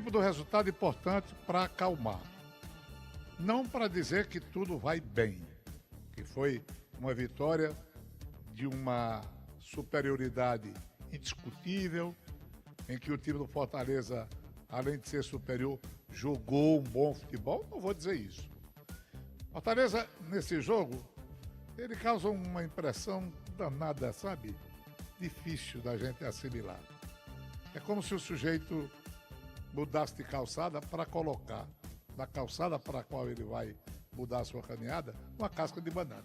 tipo do resultado importante para acalmar. Não para dizer que tudo vai bem, que foi uma vitória de uma superioridade indiscutível, em que o time do Fortaleza, além de ser superior, jogou um bom futebol. Não vou dizer isso. Fortaleza, nesse jogo, ele causa uma impressão danada, sabe? Difícil da gente assimilar. É como se o sujeito mudasse de calçada para colocar na calçada para a qual ele vai mudar a sua caminhada uma casca de banana.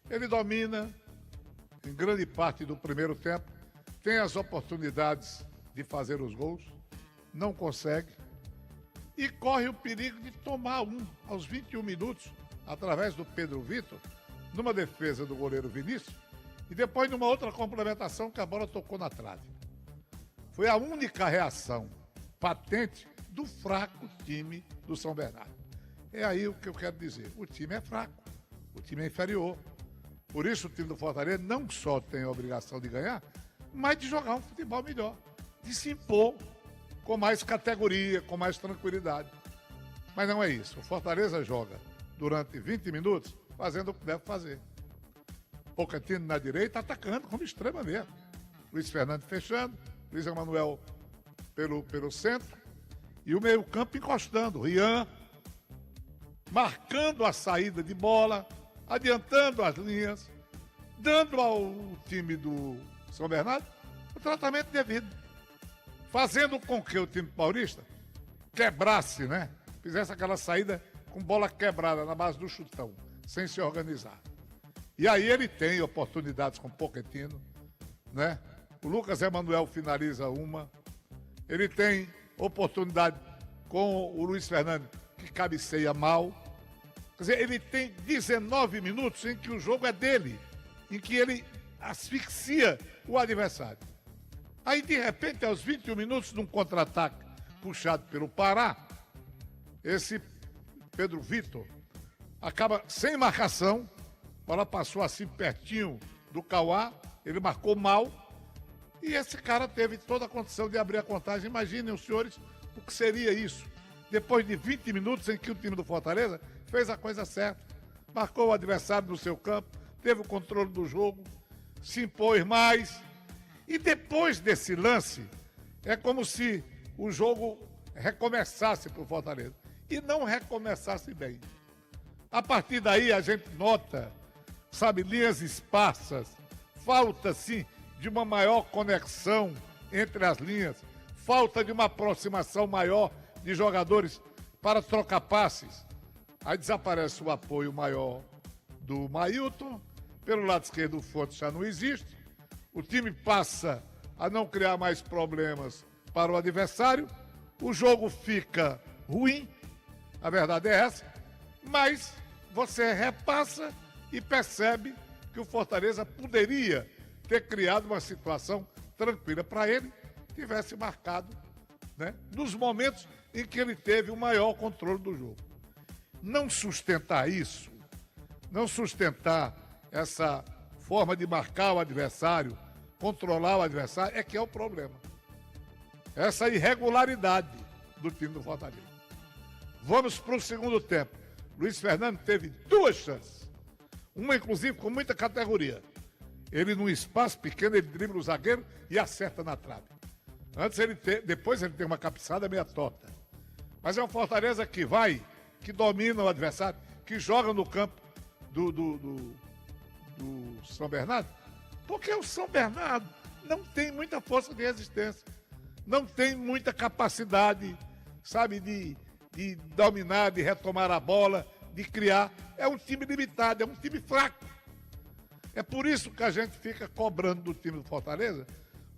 Ele domina em grande parte do primeiro tempo, tem as oportunidades de fazer os gols, não consegue e corre o perigo de tomar um aos 21 minutos através do Pedro Vitor, numa defesa do goleiro Vinícius e depois numa outra complementação que a bola tocou na trave. Foi a única reação patente do fraco time do São Bernardo. É aí o que eu quero dizer. O time é fraco, o time é inferior. Por isso o time do Fortaleza não só tem a obrigação de ganhar, mas de jogar um futebol melhor, de se impor com mais categoria, com mais tranquilidade. Mas não é isso. O Fortaleza joga durante 20 minutos fazendo o que deve fazer. Pochettino na direita, atacando como extrema mesmo. Luiz Fernando fechando, Luiz Emanuel pelo centro e o meio-campo encostando. Rian marcando a saída de bola, adiantando as linhas, dando ao time do São Bernardo o tratamento devido, fazendo com que o time paulista quebrasse, né? Fizesse aquela saída com bola quebrada na base do chutão, sem se organizar. E aí ele tem oportunidades com o Pochettino, né? O Lucas Emanuel finaliza uma. Ele tem oportunidade com o Luiz Fernando, que cabeceia mal. Quer dizer, ele tem 19 minutos em que o jogo é dele, em que ele asfixia o adversário. Aí, de repente, aos 21 minutos, num contra-ataque puxado pelo Pará, esse Pedro Vitor acaba sem marcação, a bola passou assim pertinho do Cauá, ele marcou mal, e esse cara teve toda a condição de abrir a contagem. Imaginem os senhores o que seria isso, depois de 20 minutos em que o time do Fortaleza fez a coisa certa, marcou o adversário no seu campo, teve o controle do jogo, se impôs mais, e depois desse lance, é como se o jogo recomeçasse para o Fortaleza, e não recomeçasse bem. A partir daí a gente nota, sabe, linhas esparsas, falta, sim, de uma maior conexão entre as linhas, falta de uma aproximação maior de jogadores para trocar passes. Aí desaparece o apoio maior do Mailton, pelo lado esquerdo o Fontes já não existe, o time passa a não criar mais problemas para o adversário, o jogo fica ruim, a verdade é essa, mas você repassa e percebe que o Fortaleza poderia ter criado uma situação tranquila para ele, tivesse marcado, né, nos momentos em que ele teve o maior controle do jogo. Não sustentar isso, não sustentar essa forma de marcar o adversário, controlar o adversário, é que é o problema. Essa irregularidade do time do Fortaleza. Vamos para o segundo tempo. Luiz Fernando teve duas chances, uma inclusive com muita categoria. Ele num espaço pequeno, ele dribla o zagueiro e acerta na trave. Depois ele tem uma cabeçada meia torta. Mas é um Fortaleza que vai, que domina o adversário, que joga no campo do São Bernardo, porque o São Bernardo não tem muita força de resistência, não tem muita capacidade, sabe, de dominar, de retomar a bola, de criar. É um time limitado, é um time fraco. É por isso que a gente fica cobrando do time do Fortaleza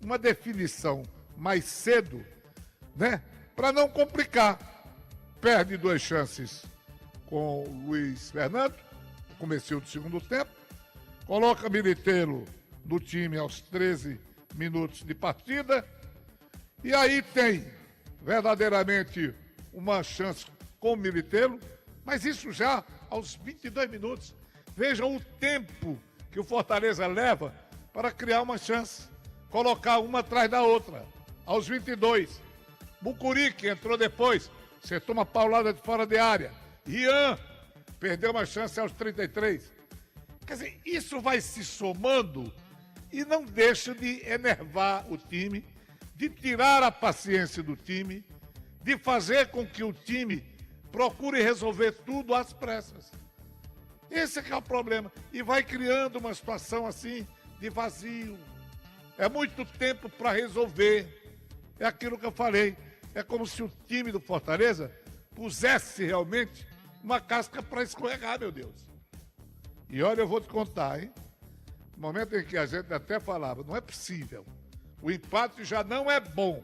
uma definição mais cedo, né? Para não complicar. Perde duas chances com o Luiz Fernando, no comecinho do segundo tempo, coloca Militello no time aos 13 minutos de partida, e aí tem verdadeiramente uma chance com o Militello, mas isso já aos 22 minutos. Vejam o tempo que o Fortaleza leva para criar uma chance, colocar uma atrás da outra, aos 22. Mucuri, que entrou depois, acertou uma paulada de fora de área. Rian perdeu uma chance aos 33. Quer dizer, isso vai se somando e não deixa de enervar o time, de tirar a paciência do time, de fazer com que o time procure resolver tudo às pressas. Esse é que é o problema. E vai criando uma situação assim de vazio. É muito tempo para resolver. É aquilo que eu falei. É como se o time do Fortaleza pusesse realmente uma casca para escorregar, meu Deus. E olha, eu vou te contar, hein? No momento em que a gente até falava, não é possível. O empate já não é bom.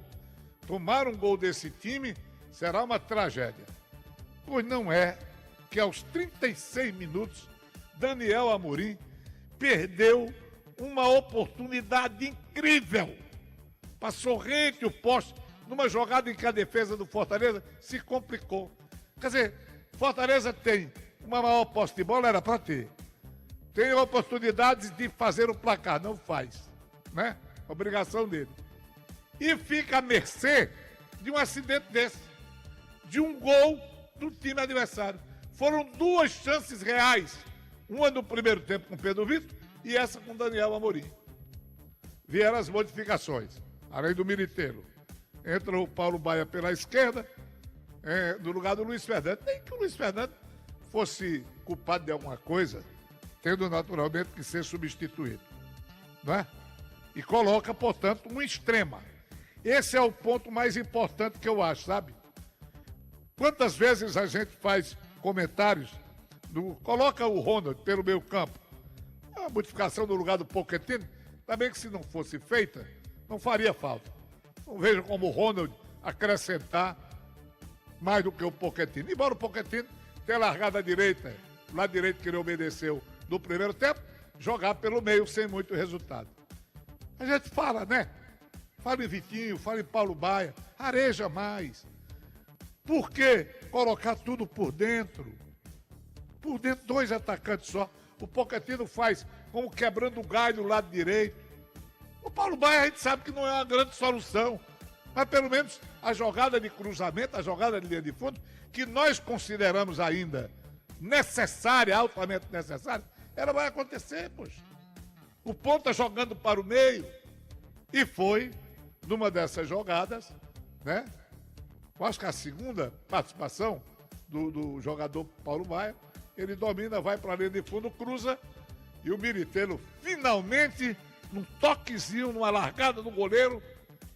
Tomar um gol desse time será uma tragédia. Pois não é que aos 36 minutos, Daniel Amorim perdeu uma oportunidade incrível. Passou rente o poste, numa jogada em que a defesa do Fortaleza se complicou. Quer dizer, Fortaleza tem uma maior posse de bola, era para ter. Tem oportunidades de fazer o placar, não faz, né? Obrigação dele. E fica à mercê de um acidente desse, de um gol do time adversário. Foram duas chances reais, uma no primeiro tempo com Pedro Vitor e essa com Daniel Amorim. Vieram as modificações, além do Militeiro. Entra o Paulo Baia pela esquerda, no lugar do Luiz Fernando. Nem que o Luiz Fernando fosse culpado de alguma coisa, tendo naturalmente que ser substituído, não é? E coloca, portanto, um extrema. Esse é o ponto mais importante que eu acho, sabe? Quantas vezes a gente faz comentários, coloca o Ronald pelo meio campo, a modificação no lugar do Pochettino, também que se não fosse feita, não faria falta. Não vejo como o Ronald acrescentar mais do que o Pochettino. Embora o Pochettino tenha largado a direita, o lado direito que ele obedeceu no primeiro tempo, jogar pelo meio sem muito resultado. A gente fala, né? Fala em Vitinho, fala em Paulo Baia, areja mais. Por que colocar tudo por dentro? Por dentro, dois atacantes só. O Pochettino faz como quebrando o galho do lado direito. O Paulo Baia a gente sabe que não é uma grande solução. Mas pelo menos a jogada de cruzamento, a jogada de linha de fundo, que nós consideramos ainda necessária, altamente necessária, ela vai acontecer, poxa. O ponta jogando para o meio. E foi, numa dessas jogadas, né? Eu acho que a segunda participação do jogador Paulo Baia, ele domina, vai para a linha de fundo, cruza, e o Militeiro finalmente, num toquezinho, numa largada do goleiro,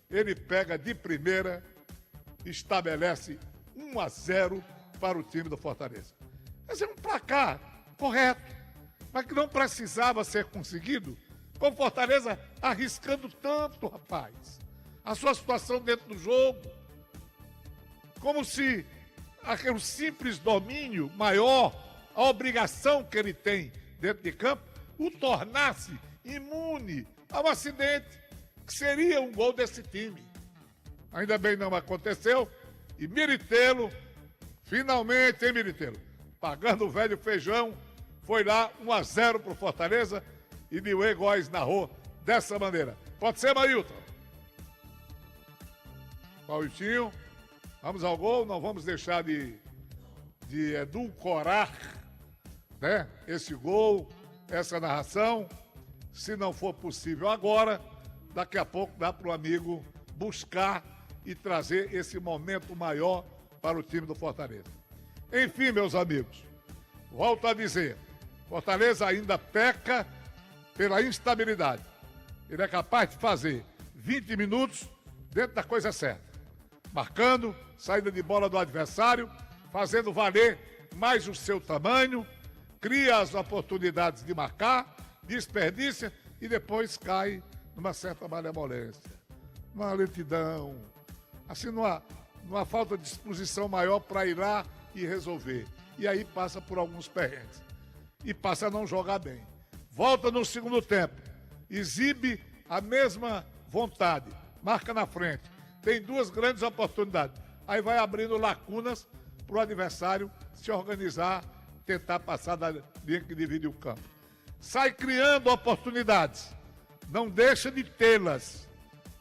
ele pega de primeira, estabelece 1-0 para o time do Fortaleza. Esse é um placar correto, mas que não precisava ser conseguido, com o Fortaleza arriscando tanto, rapaz. A sua situação dentro do jogo, como se aquele simples domínio maior, a obrigação que ele tem dentro de campo, o tornasse imune ao acidente, que seria um gol desse time. Ainda bem não aconteceu, e Militeiro, finalmente, hein, Militeiro? Pagando o velho feijão, foi lá 1-0 para o Fortaleza, e Niuê Góes narrou dessa maneira. Pode ser, Mailton? Paulinho, vamos ao gol, não vamos deixar de edulcorar, né, esse gol, essa narração. Se não for possível agora, daqui a pouco dá para o amigo buscar e trazer esse momento maior para o time do Fortaleza. Enfim, meus amigos, volto a dizer, Fortaleza ainda peca pela instabilidade. Ele é capaz de fazer 20 minutos dentro da coisa certa. Marcando, saída de bola do adversário, fazendo valer mais o seu tamanho, cria as oportunidades de marcar, desperdiça e depois cai numa certa malemolência, numa lentidão, assim numa falta de disposição maior para ir lá e resolver. E aí passa por alguns perrengues. E passa a não jogar bem. Volta no segundo tempo, exibe a mesma vontade, marca na frente, tem duas grandes oportunidades. Aí vai abrindo lacunas para o adversário se organizar, tentar passar da linha que divide o campo. Sai criando oportunidades, não deixa de tê-las,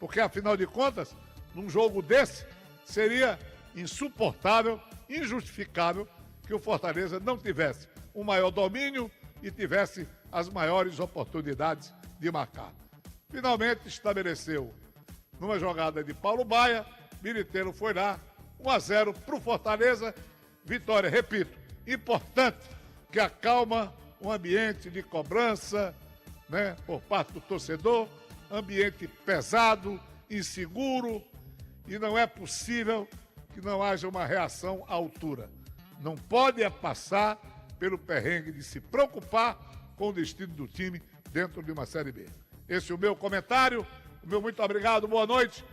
porque afinal de contas, num jogo desse, seria insuportável, injustificável que o Fortaleza não tivesse um maior domínio e tivesse as maiores oportunidades de marcar. Finalmente estabeleceu, numa jogada de Paulo Baia, Militeiro foi lá, 1-0 para o Fortaleza, vitória, repito, importante, que acalma um ambiente de cobrança, né, por parte do torcedor, ambiente pesado, inseguro, e não é possível que não haja uma reação à altura. Não pode passar pelo perrengue de se preocupar com o destino do time dentro de uma Série B. Esse é o meu comentário, o meu muito obrigado, boa noite.